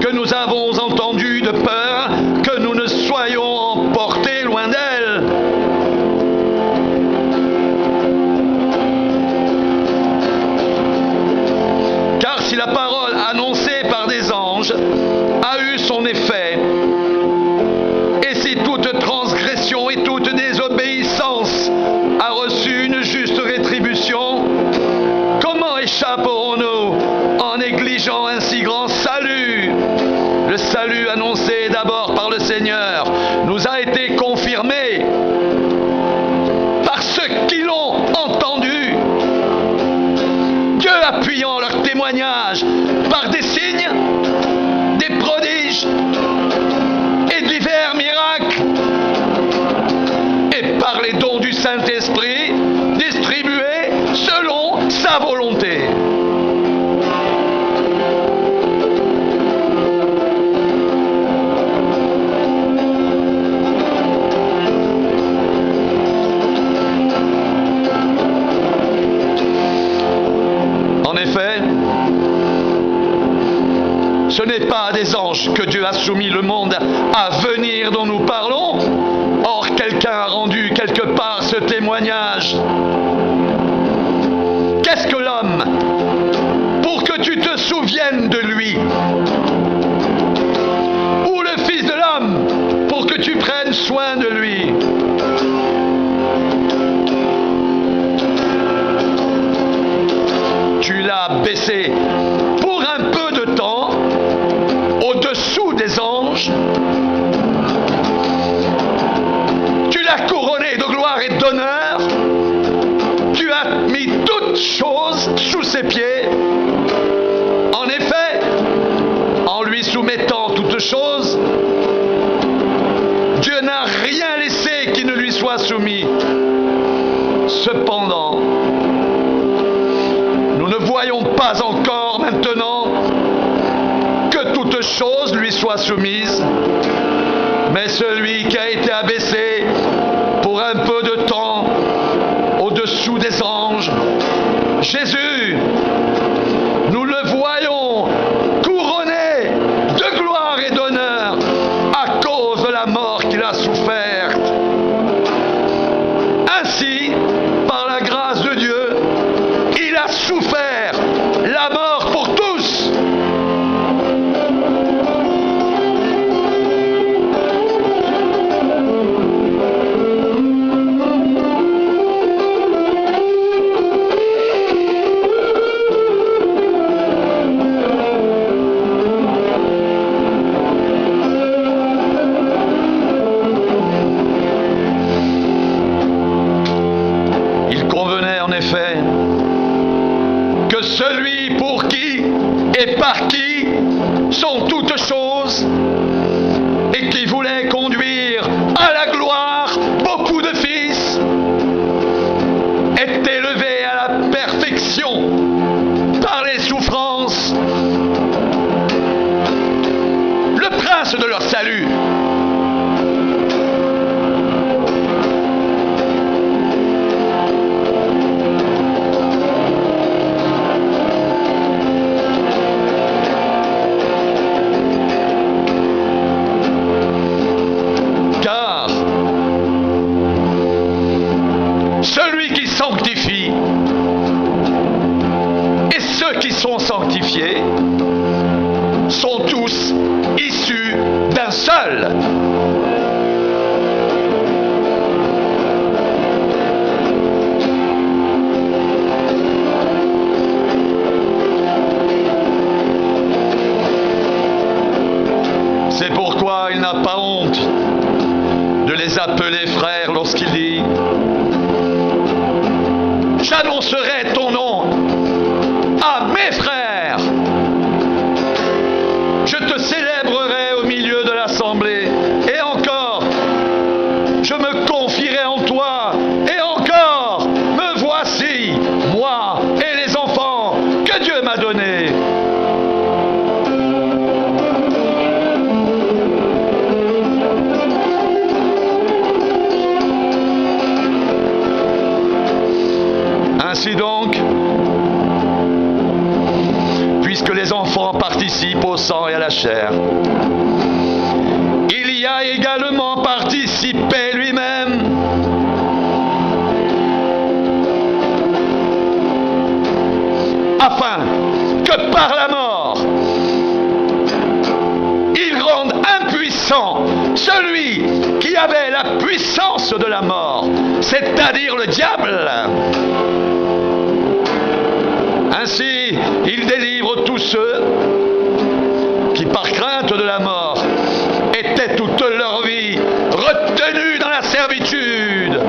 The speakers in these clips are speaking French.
que nous avons entendues de peur que nous ne soyons emportés loin d'elle. Car si la parole annoncée par des anges a eu son effet, et si toute transgression et toute désobéissance a reçu une juste rétribution, comment échapperons-nous en négligeant un si grand salut? Le salut annoncé d'abord par le Seigneur nous a été confirmé par ceux qui l'ont entendu, Dieu appuyant leur témoignage par des signes, des prodiges et divers miracles, et par les dons du Saint-Esprit distribués selon sa volonté. En effet, ce n'est pas à des anges que Dieu a soumis le monde à venir dont nous parlons. Or, quelqu'un a rendu quelque part ce témoignage. Qu'est-ce que l'homme pour que tu te souviennes de lui? Ou le Fils de l'homme pour que tu prennes soin de lui? Tu l'as baissé pour un peu de temps au-dessous des anges. Tu l'as couronné de gloire et d'honneur. Tu as mis toutes choses sous ses pieds. En effet, en lui soumettant toutes choses, Dieu n'a rien laissé qui ne lui soit soumis. Cependant, nous ne voyons pas encore maintenant que toutes choses lui soient soumises, mais celui qui a été abaissé pour un peu de temps au-dessous des anges, Jésus, nous le voyons couronné de gloire et d'honneur à cause de la mort qu'il a soufferte. Ainsi, par la grâce de Dieu, il a souffert la mort pour tous. Il convenait en effet que celui pour qui et par qui sont toutes choses et qui voulait conduire à la gloire beaucoup de fils est élevé à la perfection par les souffrances. Le prince de leur salut, celui qui sanctifie et ceux qui sont sanctifiés sont tous issus d'un seul. C'est pourquoi il n'a pas honte de les appeler frères lorsqu'il dit: j'annoncerai ton nom à mes frères. Je te célébrerai au milieu de l'assemblée. Et encore, je me confierai en toi. Et encore, me voici, moi et les enfants que Dieu m'a donnés. Ainsi donc, également participe au sang et à la chair. Il y a également participé lui-même afin que par la mort, il rende impuissant celui qui avait la puissance de la mort, c'est-à-dire le diable. Ainsi, il délivre tous ceux qui, par crainte de la mort, étaient toute leur vie retenus dans la servitude.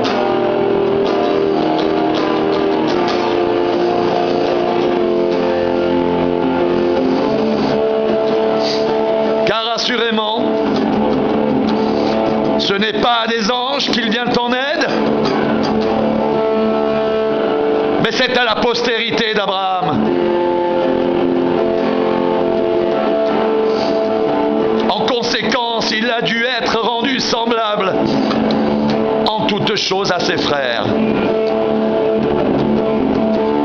Car assurément, ce n'est pas à des anges qu'il vient en aide, mais c'est à la postérité d'Abraham. En conséquence, il a dû être rendu semblable en toutes choses à ses frères,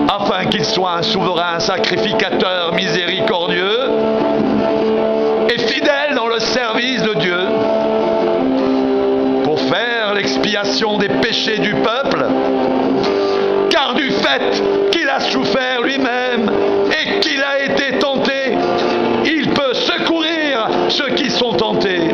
afin qu'il soit un souverain sacrificateur miséricordieux et fidèle dans le service de Dieu, pour faire l'expiation des péchés du peuple, car du fait qu'il a souffert lui-même et qu'il a été tenté, il peut secourir ceux qui sont tentés.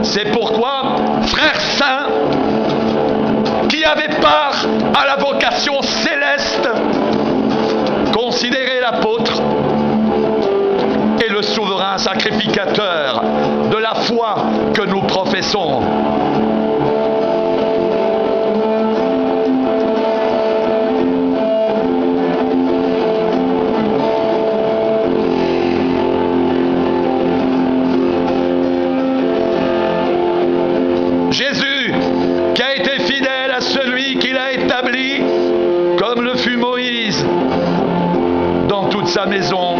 C'est pourquoi, frères saints, qui avaient part à la vocation céleste, considérez l'apôtre et le souverain sacrificateur de la foi que nous professons. Jésus, qui a été fidèle à celui qu'il a établi, comme le fut Moïse, dans toute sa maison.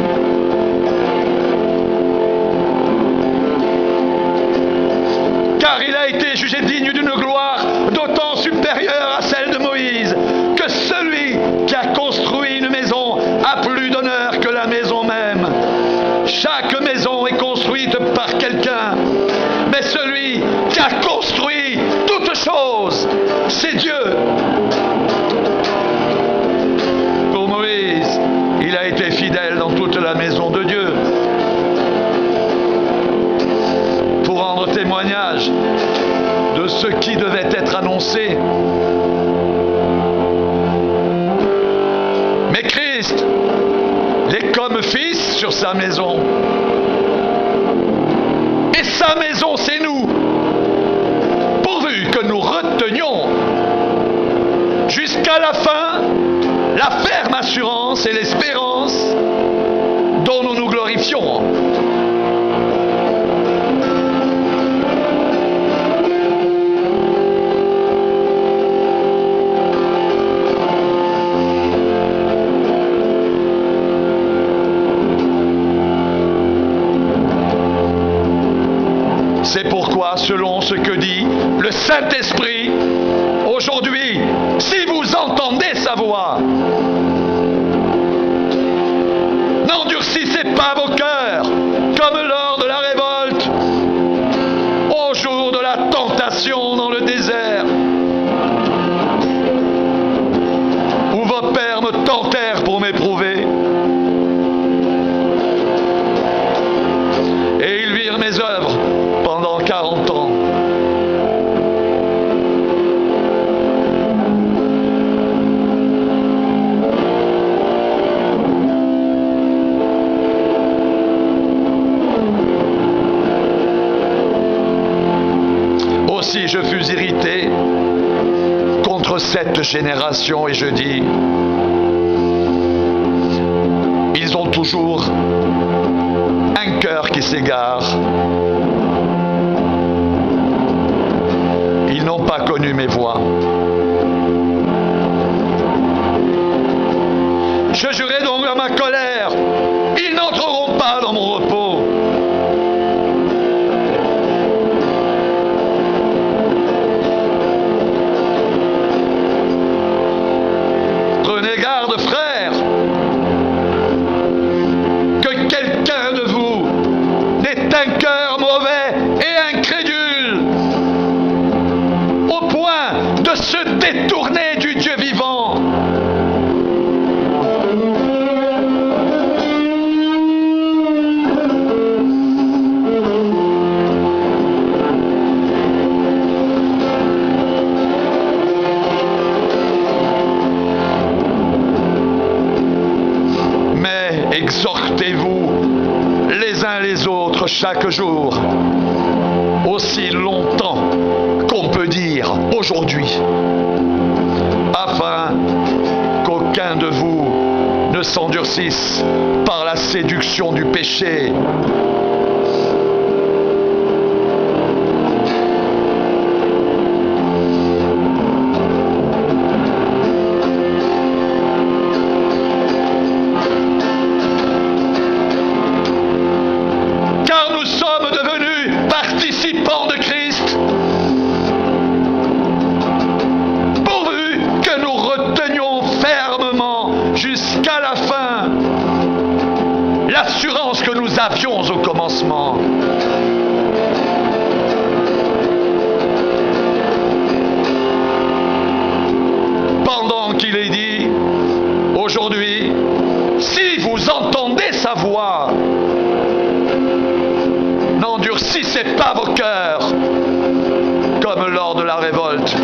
Car il a été jugé digne d'une gloire d'autant supérieure à celle de Moïse, que celui qui a construit une maison a plus d'honneur que la maison même. Chaque maison est construite par quelqu'un, mais celui qui a construit toutes choses, c'est Dieu. Pour Moïse, il a été fidèle dans toute la maison de Dieu, pour rendre témoignage de ce qui devait être annoncé. Mais Christ est comme fils sur sa maison. Et sa maison, c'est nous, pourvu que nous retenions jusqu'à la fin la ferme assurance et l'espérance dont nous nous glorifions. C'est pourquoi, selon ce que dit le Saint-Esprit, aujourd'hui, si vous entendez sa voix, n'endurcissez pas vos cœurs, comme lors de la révolte, au jour de la tentation dans le désert, où vos pères me tentèrent pour m'éprouver, et ils virent mes œuvres pendant 40 ans. Aussi je fus irrité contre cette génération et je dis, ils ont toujours un cœur qui s'égare. pas connu mes voies. Je jurai donc à ma colère, ils n'entreront pas dans mon repos. Prenez garde, frères, que quelqu'un de vous n'ait un cœur mauvais et incrédule, au point de se détourner du Dieu vivant. Exhortez-vous les uns les autres chaque jour, aussi longtemps qu'on peut dire aujourd'hui, afin qu'aucun de vous ne s'endurcisse par la séduction du péché. L'assurance que nous avions au commencement. Pendant qu'il est dit, aujourd'hui, si vous entendez sa voix, n'endurcissez pas vos cœurs, comme lors de la révolte.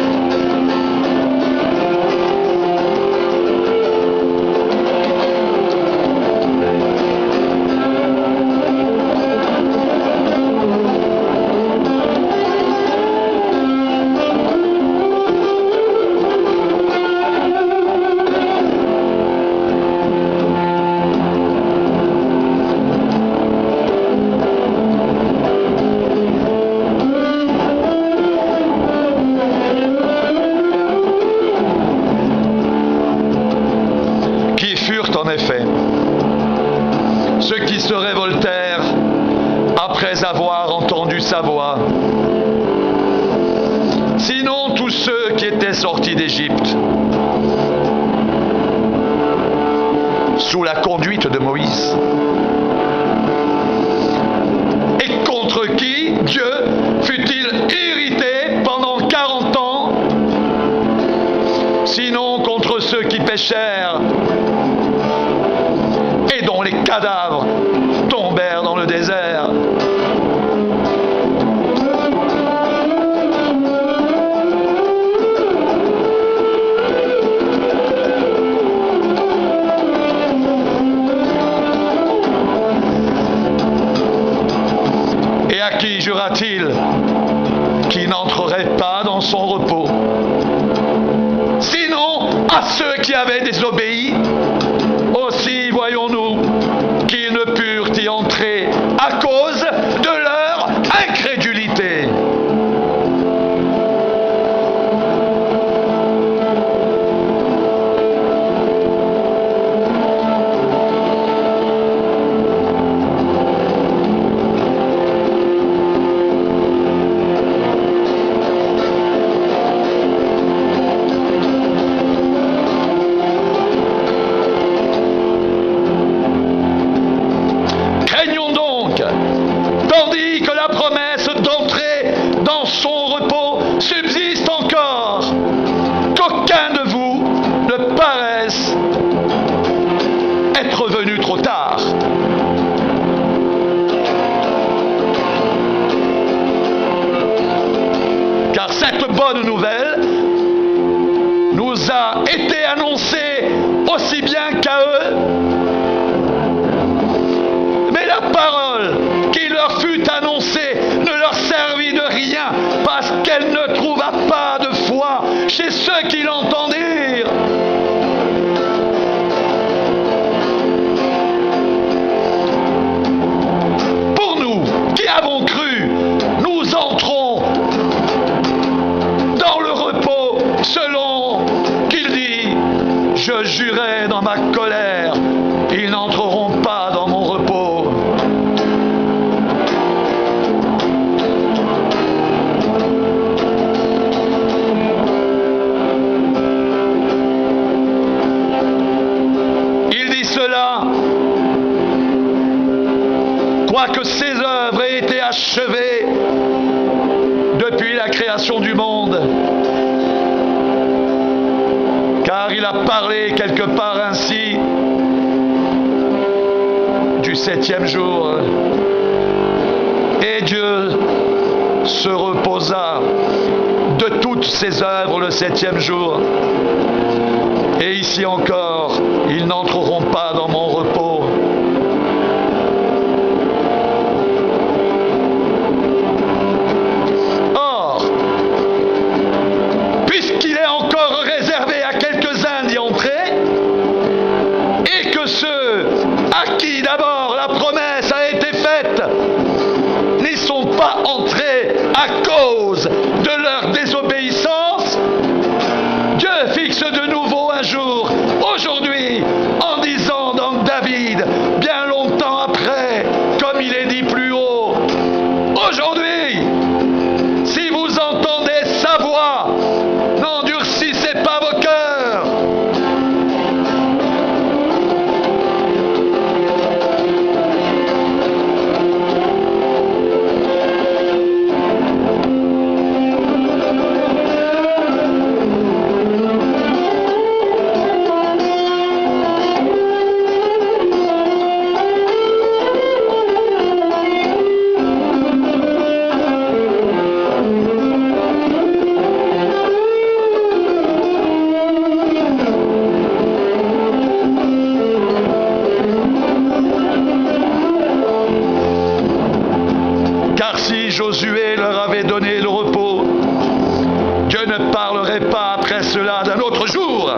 En effet, ceux qui se révoltèrent après avoir entendu sa voix, sinon tous ceux qui étaient sortis d'Égypte sous la conduite de Moïse, et contre qui Dieu fut-il irrité pendant 40 ans, sinon contre ceux qui péchèrent et dont les cadavres tombèrent dans le désert. Et à qui jura-t-il qui n'entrerait pas dans son repos? Sinon à ceux qui avaient désobéi. Aussi voyons-nous qu'ils ne purent y entrer à cause de leur incrédulité. Tandis que la promesse d'entrer dans son repos subsiste encore, qu'aucun de vous ne paraisse être venu trop tard. Car cette bonne nouvelle nous a été annoncée aussi bien qu'à eux, mais la parole qui leur fut annoncée ne leur servit de rien, parce qu'elle ne trouva pas de foi chez ceux qui l'entendirent. Pour nous qui avons cru, nous entrons dans le je jurai dans ma colère, ils n'entreront pas dans mon repos. Il dit cela, quoique ses œuvres aient été achevées depuis la création du monde. Car il a parlé quelque part ainsi du 7e jour. Et Dieu se reposa de toutes ses œuvres le 7e jour. Et ici encore, ils n'entreront pas dans mon repos. Or, puisqu'il est encore réservé à quelques-uns d'y entrer, et que ceux à qui d'abord la promesse a été faite n'y sont pas entrés à cause de leur désobéissance, Dieu fixe de nouveau un jour, aujourd'hui, en disant dans David, bien longtemps après, comme il est dit plus haut, aujourd'hui, si vous entendez sa voix, n'endurcissez pas vos cœurs. Josué leur avait donné le repos, Dieu ne parlerait pas après cela d'un autre jour.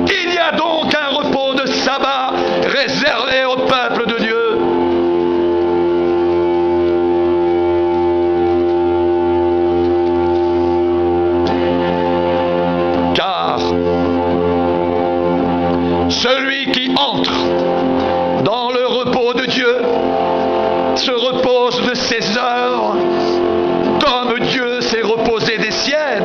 Il y a donc un repos de sabbat réservé au peuple de Dieu. Car celui qui entre dans le repos de Dieu se repose de ses œuvres comme Dieu s'est reposé des siennes.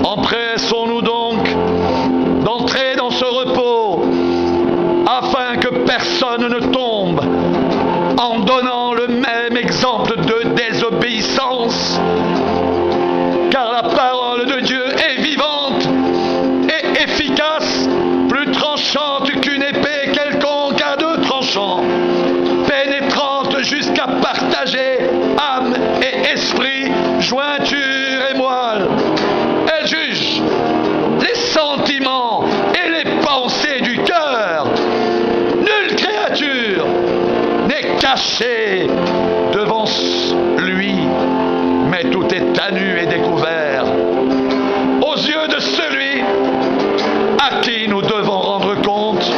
Empressons-nous donc d'entrer dans ce repos afin que personne ne tombe en donnant le même exemple de désobéissance. Car la parole de Dieu est vivante et efficace, plus tranchante qu'une épée quelconque à deux tranchants, pénétrante jusqu'à partager âme et esprit, jointure et moelle. Elle juge les sentiments et les pensées du cœur. Nulle créature n'est cachée devant lui, mais tout est à nu et découvert aux yeux de celui à qui nous devons rendre compte.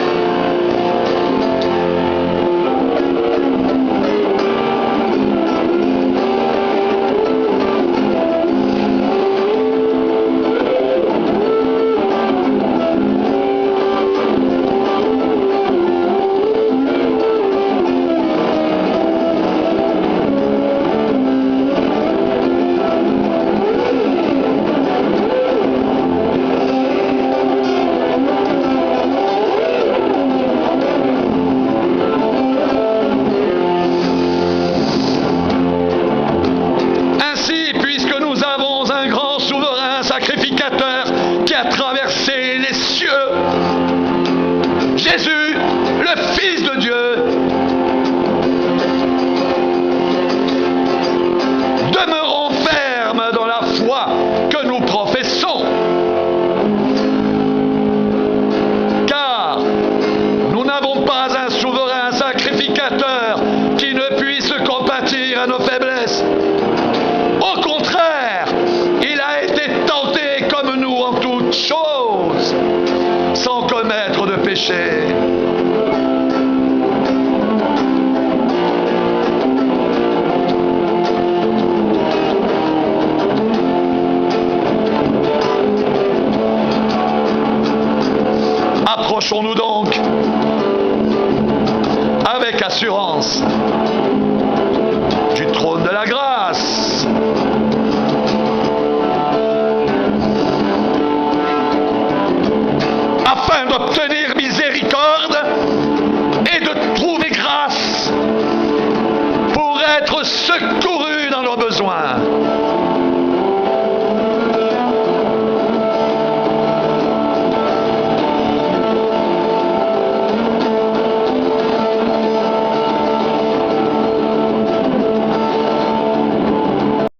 le Fils de Dieu, demeurons fermes dans la foi que nous professons. Car nous n'avons pas un souverain sacrificateur qui ne puisse compatir à nos faiblesses. Au contraire, il a été tenté comme nous en toutes choses, sans commettre de péché. Approchons-nous donc avec assurance